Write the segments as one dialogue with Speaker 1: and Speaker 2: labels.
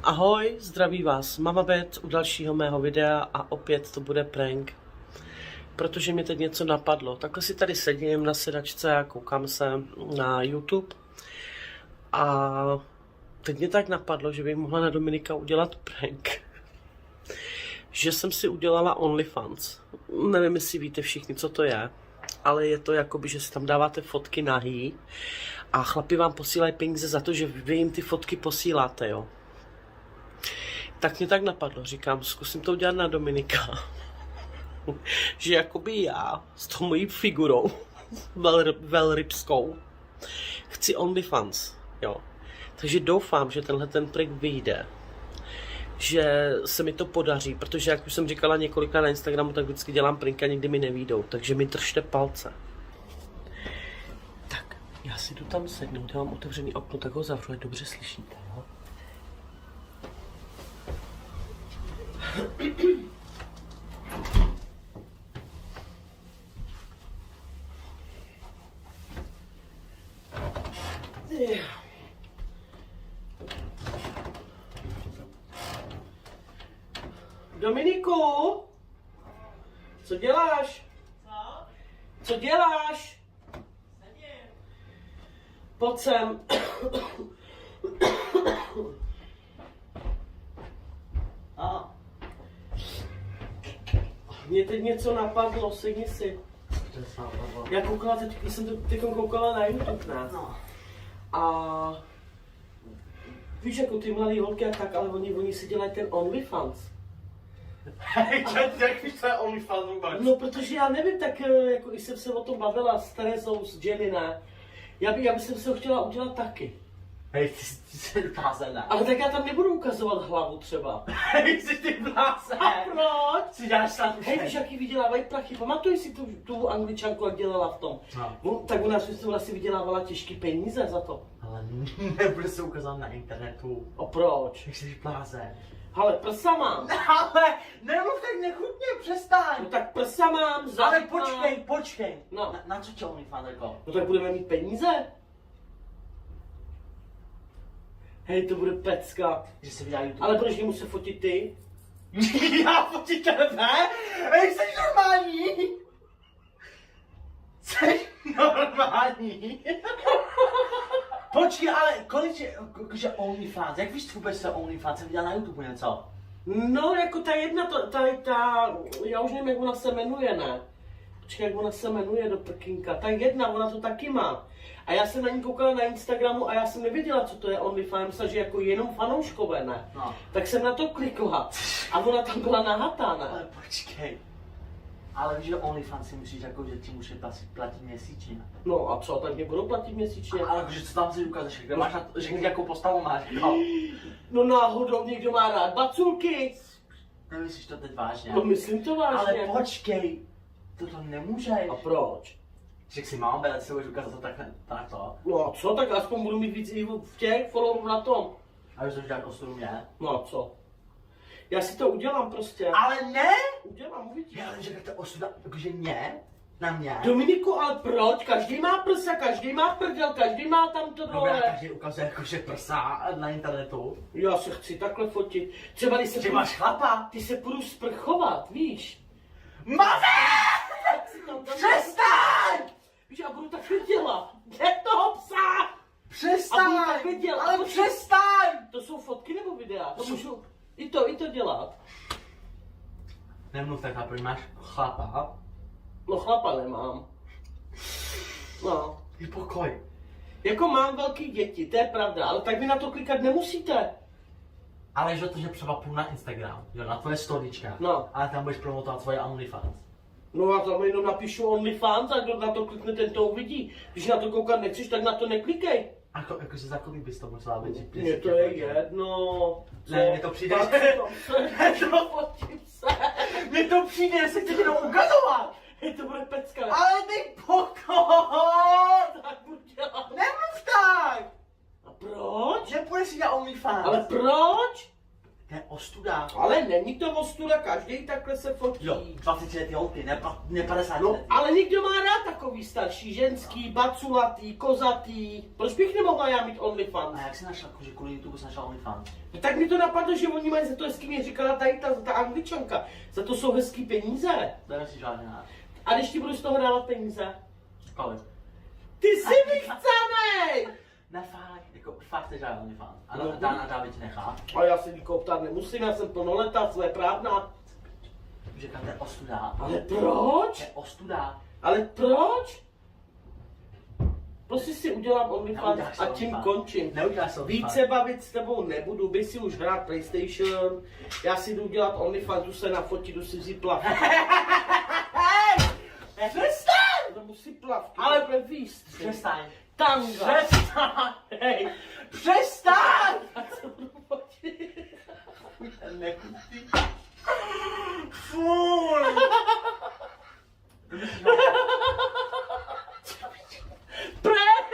Speaker 1: Ahoj, zdraví vás Mama Bet u dalšího mého videa a opět to bude prank. Protože mě teď něco napadlo. Takhle si tady sedím na sedačce a koukám se na YouTube. A teď mě tak napadlo, že bych mohla na Dominika udělat prank. Že jsem si udělala OnlyFans. Nevím, jestli víte všichni, co to je. Ale je to jakoby, že si tam dáváte fotky nahý a chlapi vám posílají peníze za to, že vy jim ty fotky posíláte, jo. Tak mě tak napadlo, říkám, zkusím to udělat na Dominika. Že jakoby já s tou mojí figurou velrybskou chci OnlyFans, jo. Takže doufám, že tenhle ten prank vyjde. Že se mi to podaří, protože jak už jsem říkala několikrát na Instagramu, tak vždycky dělám pranky a nikdy mi nevídou, takže mi držte palce. Tak, já si jdu tam sednout, já mám otevřený okno, tak ho zavřu, ať dobře slyšíte, jo. Dominiku? Co děláš?
Speaker 2: Co?
Speaker 1: Co děláš?
Speaker 2: Sedím.
Speaker 1: Pojď sem.
Speaker 2: A?
Speaker 1: Mně teď něco napadlo, sedni si. Já koukala, teď jsem teď koukala na YouTube, ne?
Speaker 2: No.
Speaker 1: A víš, jako ty mladý holky a tak, ale oni si dělají ten OnlyFans.
Speaker 2: Jak víš, co je OnlyFans vůbec?
Speaker 1: No, protože já nevím, tak jako i jsem se o tom bavila s Terezou, s Jenny, ne? Já bych se ho chtěla udělat taky.
Speaker 2: Hej, ty jsi blázen, ne?
Speaker 1: Ale tak já tam nebudu ukazovat hlavu třeba.
Speaker 2: Hej, jsi ty blázen.
Speaker 1: A proč?
Speaker 2: Si děláš snad
Speaker 1: Hej, víš, jaký vydělávají prachy? Pamatuj si tu Angličanku, jak dělala v tom?
Speaker 2: No.
Speaker 1: Tak ona si vydělávala těžký peníze za to.
Speaker 2: Ale nebude se ukazovat na internetu.
Speaker 1: A proč?
Speaker 2: Jak jsi blázen.
Speaker 1: Ale prsa mám.
Speaker 2: Ale nemluv tak nechutně, přestaň.
Speaker 1: No tak prsa mám,
Speaker 2: Ale
Speaker 1: zadek mám.
Speaker 2: počkej.
Speaker 1: No.
Speaker 2: Na co tě OnlyFans jako?
Speaker 1: No tak budeme mít peníze. Hej, to bude pecka.
Speaker 2: Že se vydá YouTube.
Speaker 1: Ale proč nemůžu se fotit ty?
Speaker 2: Já fotit tebe? Hej, jsi normální? Jsi normální? Počkej, ale kolik je, že OnlyFans, jak víš vůbec, co OnlyFans, jsem viděl na YouTube něco?
Speaker 1: No, jako ta jedna, já už nevím, jak ona se jmenuje, ne? Počkej, jak ona se jmenuje do prkínka. Ta jedna, ona to taky má. A já jsem na ní koukala na Instagramu a já jsem nevěděla, co to je OnlyFans, myslela, že jako jenom fanouškové, ne?
Speaker 2: No.
Speaker 1: Tak jsem na to klikla a ona tam byla nahatá, ne?
Speaker 2: Ale počkej. Ale víš, že OnlyFans si myslíš, jako, že ti může platit měsíčně.
Speaker 1: No a co, tak mě budou platit měsíčně?
Speaker 2: Ale jakože co tam si ukážeš, kde máš na to, že jakou postavu máš, no.
Speaker 1: No náhodou někdo má rád baculky.
Speaker 2: Nemyslíš to teď vážně?
Speaker 1: No myslím to vážně.
Speaker 2: Ale počkej, to nemůžeš.
Speaker 1: A proč?
Speaker 2: Že si mám, ale si budeš ukázat to tak to.
Speaker 1: No a co, tak aspoň budu mít víc i v těch followerů na tom.
Speaker 2: A že to dělat ostudu mě?
Speaker 1: No a co? Já si to udělám prostě.
Speaker 2: Ale ne!
Speaker 1: Udělám, uvidíš.
Speaker 2: Já že to ostuda, jakože mě? Na mě?
Speaker 1: Dominiku, ale proč? Každý má prsa, každý má prdel, každý má tam to
Speaker 2: Dobrá,
Speaker 1: dole.
Speaker 2: každý ukazuje jakože prsa na internetu.
Speaker 1: Já se chci takhle fotit. Třeba když se
Speaker 2: Že máš chlapa?
Speaker 1: ty se půjdu sprchovat, víš?
Speaker 2: Maze!
Speaker 1: Tak si tam dám-
Speaker 2: Přestaň!
Speaker 1: Víš, já budu takhle dělat. Kde toho psa? A
Speaker 2: Přestaň!
Speaker 1: budu takhle dělat.
Speaker 2: Ale přestaň!
Speaker 1: To jsou fotky nebo videa? To můžu i to dělat.
Speaker 2: Nemluv tak, protože máš chlapa.
Speaker 1: No chlapa nemám. No.
Speaker 2: Je pokoj.
Speaker 1: Jako mám velký děti, to je pravda, ale tak vy na to klikat nemusíte.
Speaker 2: Ale že to, že třeba půjdu na Instagram, jo, na tvoje storička.
Speaker 1: No.
Speaker 2: Ale tam budeš promotovat svoje OnlyFans.
Speaker 1: No já tam jenom napíšu OnlyFans a kdo na to klikne, ten to uvidí. Když na to koukat nechceš, tak na to neklikej.
Speaker 2: Jako se za kolik bys to musela být?
Speaker 1: Mně to je jedno.
Speaker 2: Ne, mně to přijde,
Speaker 1: Tak
Speaker 2: že-
Speaker 1: to fotím se.
Speaker 2: Mně to přijde, že se chci jenom ukazovat!
Speaker 1: Hej, to bude pecka.
Speaker 2: Ale ty pokoj!
Speaker 1: Tak budu dělat.
Speaker 2: Nemluv tak!
Speaker 1: A proč?
Speaker 2: Že půjdeš si dělat OnlyFans.
Speaker 1: Ale proč?
Speaker 2: To je ostuda.
Speaker 1: Ale není to ostuda, každý takhle se fotí.
Speaker 2: Jo, 20 letý holky, ne 50
Speaker 1: No,
Speaker 2: letý.
Speaker 1: ale někdo má rád takový starší, ženský, baculatý, kozatý. Proč bych nemohla já mít OnlyFans?
Speaker 2: A jak jsi našla, že kvůli YouTube jsi našla OnlyFans?
Speaker 1: No, tak mi to napadlo, že oni mají za to hezký, mě říkala tady ta Angličanka. Za to jsou hezký peníze.
Speaker 2: Bereme si žádná.
Speaker 1: A když ti budu z toho dávat peníze?
Speaker 2: Kolik?
Speaker 1: Ty jsi vychcanej!
Speaker 2: Ne, fakt, jako fakt jsi žádná OnlyFans. A
Speaker 1: No.
Speaker 2: Dávid tě nechá.
Speaker 1: A já se nikoho ptát nemusím, já jsem plnoletá, své právna.
Speaker 2: Říkám, to je ostuda.
Speaker 1: Ale
Speaker 2: To
Speaker 1: proč?
Speaker 2: je ostuda.
Speaker 1: Ale proč? Prostě si udělám OnlyFans
Speaker 2: Neuděláš si
Speaker 1: a tím
Speaker 2: OnlyFans.
Speaker 1: končím.
Speaker 2: Neuděláš si OnlyFans.
Speaker 1: Více bavit s tebou nebudu, by si už hrát PlayStation. Já si jdu dělat OnlyFans, jdu se nafotit, jdu si vzít plavky.
Speaker 2: Přestaň!
Speaker 1: No musí plavky,
Speaker 2: Ale-
Speaker 1: ale víc.
Speaker 2: Přestaň.
Speaker 1: Tanga.
Speaker 2: Přestaň!
Speaker 1: Hej.
Speaker 2: Přestaň!
Speaker 1: A co budu fotit?
Speaker 2: Nechutí. Fuj!
Speaker 1: Prank!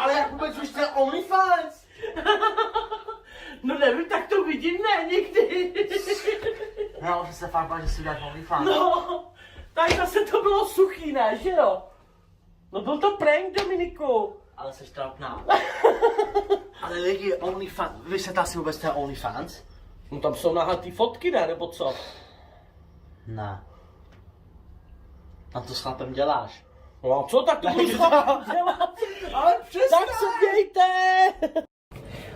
Speaker 2: Ale jak vůbec už to je OnlyFans?
Speaker 1: No nevím, tak to vidím, ne, nikdy.
Speaker 2: Já už se fakt bál, že si uděláš OnlyFans.
Speaker 1: No, tak zase to bylo suchý, ne, že jo? No byl to prank, Dominiku.
Speaker 2: Ale jsi trapná. Ale lidi, OnlyFans, vysvětlá si vůbec, to je OnlyFans?
Speaker 1: No tam jsou nahatý fotky, ne, nebo co?
Speaker 2: Ne. Tam to s chlapem děláš.
Speaker 1: No a co, tak to budu dělat?
Speaker 2: Ale
Speaker 1: Tak se dějte!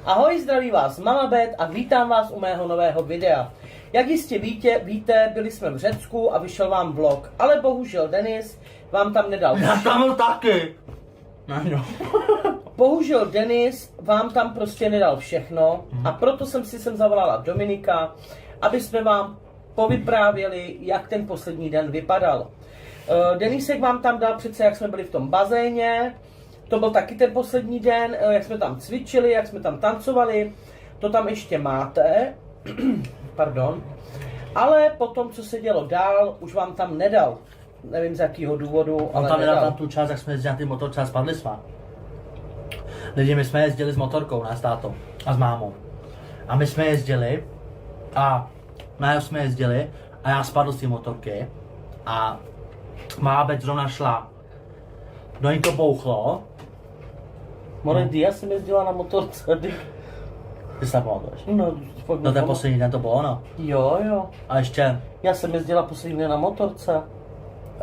Speaker 1: Ahoj, zdraví vás Mama Bet a vítám vás u mého nového videa. Jak jistě víte, byli jsme v Řecku a vyšel vám vlog, ale bohužel Denis vám tam nedal.
Speaker 2: Já tam byl taky. No.
Speaker 1: Bohužel Denis vám tam prostě nedal všechno a proto jsem si sem zavolala Dominika, aby jsme vám povyprávěli, jak ten poslední den vypadal. Denisek vám tam dal přece, jak jsme byli v tom bazéně, to byl taky ten poslední den, jak jsme tam cvičili, jak jsme tam tancovali, to tam ještě máte, pardon, ale potom, co se dělo dál, už vám tam nedal. Nevím z jakého důvodu,
Speaker 3: On
Speaker 1: ale
Speaker 3: tam nedal
Speaker 1: nedal.
Speaker 3: tam tu část, jak jsme jezdili na ty motorce a spadli jsme. Lidi, my jsme jezdili s motorkou, ne s tátou a s mámou. A my jsme jezdili a já spadl z té motorky a má být zrovna šla. Do ní to bouchlo.
Speaker 1: More, já jsem jezdila na motorce,
Speaker 3: Ty se tam pamatuješ.
Speaker 1: no, fakt
Speaker 3: No ten poslední den to bylo ono.
Speaker 1: Jo.
Speaker 3: A ještě
Speaker 1: Já jsem jezdila poslední den na motorce.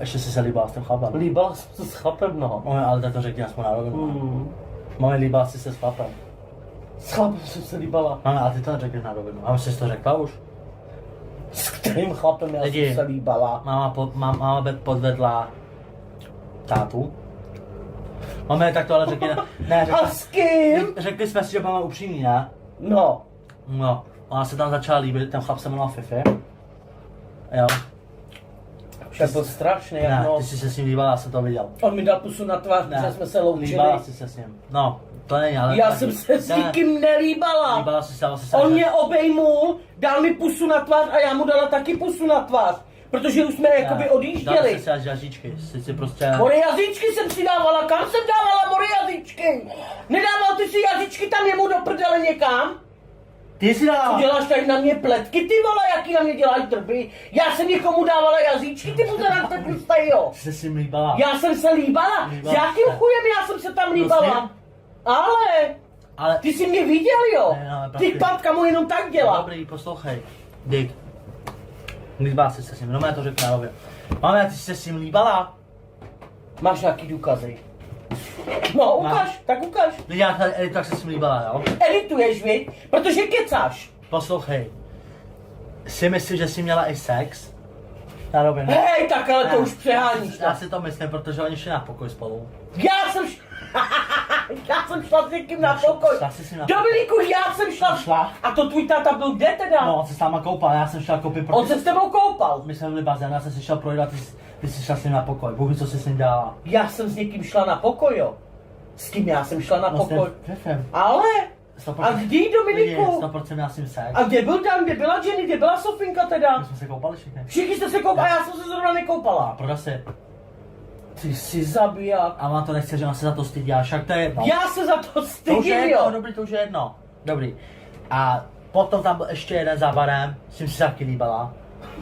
Speaker 3: si se líbila s tím chlapem.
Speaker 1: Líbala jsem se s chlapem, no.
Speaker 3: Mami, ale tak to řekni aspoň na rovinu. Mami, líbila si se s chlapem.
Speaker 1: S chlapem jsem se líbala.
Speaker 3: Mami, ale ty to neřekneš na rovinu. A jsi to řekla už?
Speaker 1: S kterým chlapem já
Speaker 3: Lidi.
Speaker 1: jsem se líbala?
Speaker 3: Máma podvedla tátu. Máme tak to ale řekli, ne,
Speaker 1: A s kým?
Speaker 3: řekli jsme si, že máme upřímný, ne?
Speaker 1: No.
Speaker 3: No, ona se tam začala líbit, ten chlap se jmenoval Fifi. Jo.
Speaker 1: To byl strašný, jak
Speaker 3: Ne,
Speaker 1: no.
Speaker 3: ty jsi se s ním líbala, já jsem to viděl.
Speaker 1: On mi dal pusu na tvář,
Speaker 3: Ne,
Speaker 1: že jsme se loučili.
Speaker 3: líbala jsi se s ním. No, to není, ale...
Speaker 1: Já jsem se s
Speaker 3: Ne,
Speaker 1: nikým nelíbala.
Speaker 3: Líbala jsi se, ale jsi se...
Speaker 1: On mě obejmul, dal mi pusu na tvář a já mu dala taky pusu na tvář. Protože už jsme jakoby
Speaker 3: Dala
Speaker 1: odjížděli.
Speaker 3: jsi se až jazyčky, jsi si prostě...
Speaker 1: More jazyčky jsem si dávala, kam jsem dávala more jazyčky? Nedával ty si jazyčky tam jemu do prdele někam?
Speaker 3: Ty jsi
Speaker 1: Co
Speaker 3: dala!
Speaker 1: děláš tady na mě pletky, ty vole, jaký na mě dělají trby? Já jsem někomu dávala jazyčky, ty buzeráte prostě, jo.
Speaker 3: Jsi se s ním líbala.
Speaker 1: Já jsem se líbala, s jakým
Speaker 3: se.
Speaker 1: chujem já jsem se tam
Speaker 3: No s
Speaker 1: líbala?
Speaker 3: ním.
Speaker 1: Ale,
Speaker 3: Ale...
Speaker 1: ty jsi mě viděl, jo?
Speaker 3: Ne, no, ale
Speaker 1: Ty
Speaker 3: prostě-
Speaker 1: patka mu jenom tak dělá.
Speaker 3: Dobrý, poslouchej. Dick. Líbala jsi se s ním, no já to řeknu na rovinu. Máme, ty jsi se s ním líbala?
Speaker 1: Máš nějaký důkazy? No, ukaž, tak ukaž.
Speaker 3: Lidi, já tady editu, jak se s ním líbala, jo?
Speaker 1: Edituješ, viď? Protože kecáš.
Speaker 3: Poslouchej. Si myslíš, že jsi měla i sex? Na rovinu.
Speaker 1: Hej, tak ale to
Speaker 3: Ne,
Speaker 1: už přeháníš.
Speaker 3: Já si to myslím, protože oni šli na pokoj spolu.
Speaker 1: Já jsem šla s někým na pokoj.
Speaker 3: Šla jsi si na
Speaker 1: Dominiku, já jsem šla.
Speaker 3: Šla.
Speaker 1: A to tvůj táta byl kde teda?
Speaker 3: No, on se s náma koupal, já jsem šel koupit
Speaker 1: On se s tebou koupal.
Speaker 3: My jsme byli bazén, já jsem si šel projít a ty jsi šla s ním na pokoj. Bůh ví, co jsi s ním dělala.
Speaker 1: Já jsem s někým šla na pokoj, jo. S kým já jsem šla na
Speaker 3: No, s tím
Speaker 1: pokoj?
Speaker 3: Fifem.
Speaker 1: Ale,
Speaker 3: 100%.
Speaker 1: a kdy, Dominiku?
Speaker 3: 100% měla s ním sex.
Speaker 1: A kde byl Dan, kde byla Jenny, kde byla Sofinka teda?
Speaker 3: My jsme se koupali všichni.
Speaker 1: Všichni jste se koupali, já jsem se zrovna
Speaker 3: A
Speaker 1: nekoupala.
Speaker 3: proda si.
Speaker 1: Ty jsi zabiják.
Speaker 3: A ona to nechce, že ona se za to stydí, a však to je jedno.
Speaker 1: Já se za to
Speaker 3: To už je
Speaker 1: stydím,
Speaker 3: jedno,
Speaker 1: jo.
Speaker 3: dobrý, to už je jedno. Dobrý. A Potom tam byl ještě jeden za barem, s tím si taky líbala.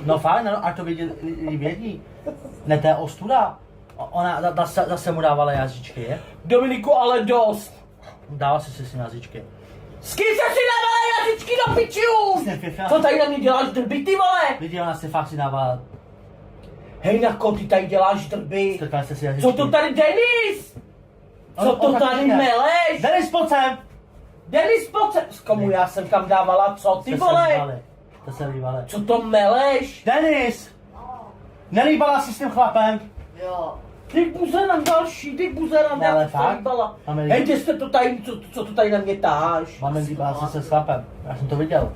Speaker 3: No fajn, no, ať to vědí. Ne, to je ostuda. Ona zase mu dávala jazyčky, je?
Speaker 1: Dominiku, ale dost.
Speaker 3: Dával si s ním jazyčky.
Speaker 1: S kým se si dávala jazyčky do pičů? Co tady na mě děláš drby, ty vole?
Speaker 3: Lidi, ona si fakt si dávala,
Speaker 1: Hej, Nako, ty tady děláš drby.
Speaker 3: strkali jste si jazyčky.
Speaker 1: Co to tady, Denis? Co to tady meleš?
Speaker 3: Denis, pojď sem!
Speaker 1: Denis, pojď sem. S komu já jsem tam dávala, co ty vole?
Speaker 3: To se líbali.
Speaker 1: Co to meleš?
Speaker 3: Denis! Nelíbala si s tím chlapem?
Speaker 2: Jo.
Speaker 1: Ty buzeram další, ty buzeram,
Speaker 3: Ne, ale
Speaker 1: já to
Speaker 3: fakt?
Speaker 1: líbala.
Speaker 3: Máme
Speaker 1: Hej, ty jste to tady, co to tady na mě táháš?
Speaker 3: Máme líbala si se s chlapem. Já jsem to viděl.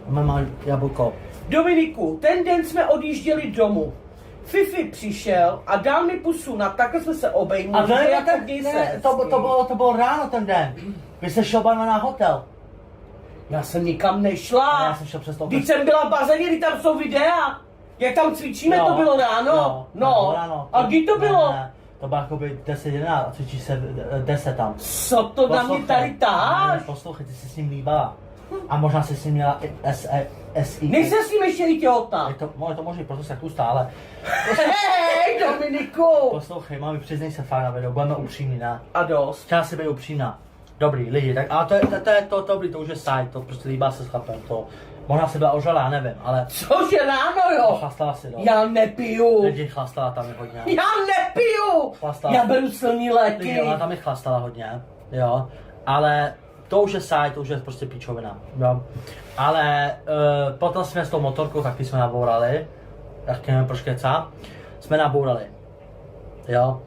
Speaker 3: Máme jablko.
Speaker 1: Dominiku, ten den jsme odjížděli domů. Fifi přišel a dal mi pusu na takhle jsme se obejmuli.
Speaker 3: A to,
Speaker 1: že
Speaker 3: jako
Speaker 1: děj
Speaker 3: to bylo ráno ten den. Vy jste šel na hotel.
Speaker 1: Já jsem nikam
Speaker 3: A
Speaker 1: nešla.
Speaker 3: já jsem šel přes to.
Speaker 1: Když jsem byla v bazéně, kdy tam jsou videa. Jak tam cvičíme,
Speaker 3: Jo.
Speaker 1: to bylo ráno.
Speaker 3: Jo,
Speaker 1: No,
Speaker 3: to bylo ráno.
Speaker 1: a kdy to bylo?
Speaker 3: Ne, to bylo jakoby 10-11 a cvičí se 10 tam.
Speaker 1: Co to na mě tady táháš?
Speaker 3: Poslouchej, ty jsi s ním líbala. A možná jsi s ním měla SI.
Speaker 1: Nejsem s ním ještě i těhotná.
Speaker 3: Je to možný, proto se tu stále.
Speaker 1: Hej, Dominiku.
Speaker 3: Poslouchej, mami, přiznej se fakt na video, budeme upřímní, ne?
Speaker 1: A dost.
Speaker 3: Chtěla si být upřímná. Dobrý, lidi, tak ale to už je side, to prostě líbá se s chlapem, to. Možná si byla ožralá, nevím, ale
Speaker 1: Cože ráno, jo?
Speaker 3: chlastala si, no.
Speaker 1: Já nepiju.
Speaker 3: Lidi, chlastala tam je hodně.
Speaker 1: Já nepiju.
Speaker 3: Chlastala.
Speaker 1: Já beru silný léky.
Speaker 3: Lidi, ona tam je chlastala hodně, jo. Ale to už je side, to už je prostě píčovina, jo. Ale potom jsme s tou motorkou taky jsme nabourali, tak nevím proč kecá, jsme nabourali, jo.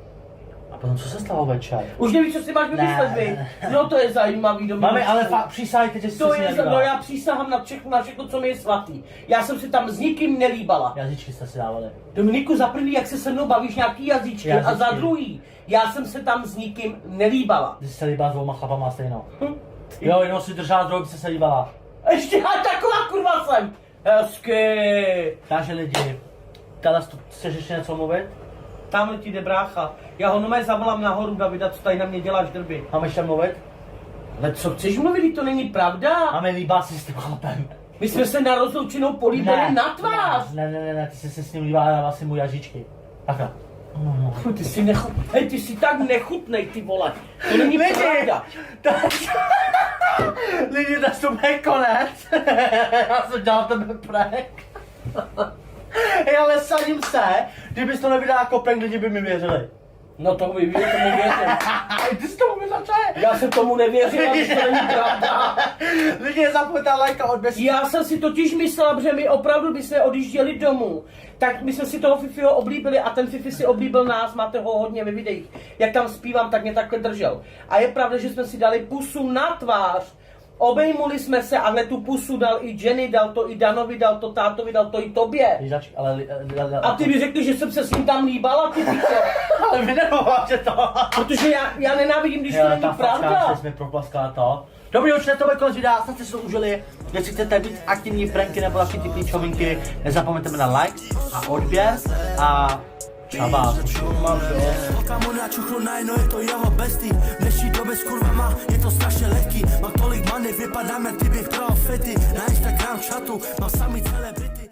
Speaker 3: A potom co se stalo večer?
Speaker 1: Už nevíš, co si máš vymyslet,
Speaker 3: Ne,
Speaker 1: vy.
Speaker 3: ne, ne.
Speaker 1: No to je zajímavý, Dominiku.
Speaker 3: Mami, ale fakt přísahejte, že jsi
Speaker 1: To
Speaker 3: si
Speaker 1: je,
Speaker 3: nelíbala.
Speaker 1: no já přísahám na všechno, co mi je svatý. Já jsem si tam s nikým nelíbala.
Speaker 3: Jazyčky jste si dávali.
Speaker 1: Dominiku, za první, jak se se mnou bavíš nějaký jazyčky, a za druhý, já jsem se tam s nikým nelíbala.
Speaker 3: Ty jsi se líbala s dvouma chlapama stejnou. Jo, jenom si držela druhou, by se líbala.
Speaker 1: Ještě já taková kurva jsem. Hezky.
Speaker 3: Takže lidi, tady chceš ještě něco mluvit?
Speaker 1: Tamhle ti jde brácha. Já ho nomé zavolám nahoru, Davida, co tady na mě děláš drby.
Speaker 3: Máme ještě mluvit?
Speaker 1: Ale co chceš mluvit, to není pravda.
Speaker 3: Máme líbá si s tím chlapem.
Speaker 1: My jsme se na rozloučenou políbili na tvář.
Speaker 3: Ne, ty jsi se s ním líbala na vlastně můj jazyčky. Takhle.
Speaker 1: Fuh, ty jsi Hej, ty jsi tak nechutnej, ty vole. To není pravda.
Speaker 3: Lidi, to je konec. Já jsem dělal tebe prank. Hej, ale sadím se, kdybys to nevydal jako prank, lidi by mi věřili.
Speaker 1: No to by tomu věřil.
Speaker 3: Ty jsi tomu nezačal?
Speaker 1: Já jsem tomu nevěřil, ale to není pravda.
Speaker 3: Lidi, nezapomeňte like a odběr.
Speaker 1: Já jsem si totiž myslela, že my opravdu bychom odjížděli domů. Tak my jsme si toho Fifiho oblíbili a ten Fifi si oblíbil nás, máte ho hodně ve videích. Jak tam zpívám, tak mě takhle držel. A je pravda, že jsme si dali pusu na tvář. Obejmuli jsme se a hned tu pusu dal i Jenny, dal to i Danovi, dal to tátovi, dal to i tobě. A ty mi řekli, že jsem se s ním tam líbala, ty pičo.
Speaker 3: Ale vy nemáte to.
Speaker 1: Protože já nenávidím, když to není pravda.
Speaker 3: Jsme proplaskala to. Dobrý, určitě to bude konec videa, snad jste si to užili. Jestli chcete být aktivní pranky nebo další ty píčovinky, nezapomeňte mi na like a odběr a čaba.
Speaker 4: Kámo načuchlo najednou, je to jeho bestie. V dnešní době s kurvama je to strašně lehký. Mám tolik many, vypadám jak kdybych bral fety. Na Instagram chatu mám samý celebrity.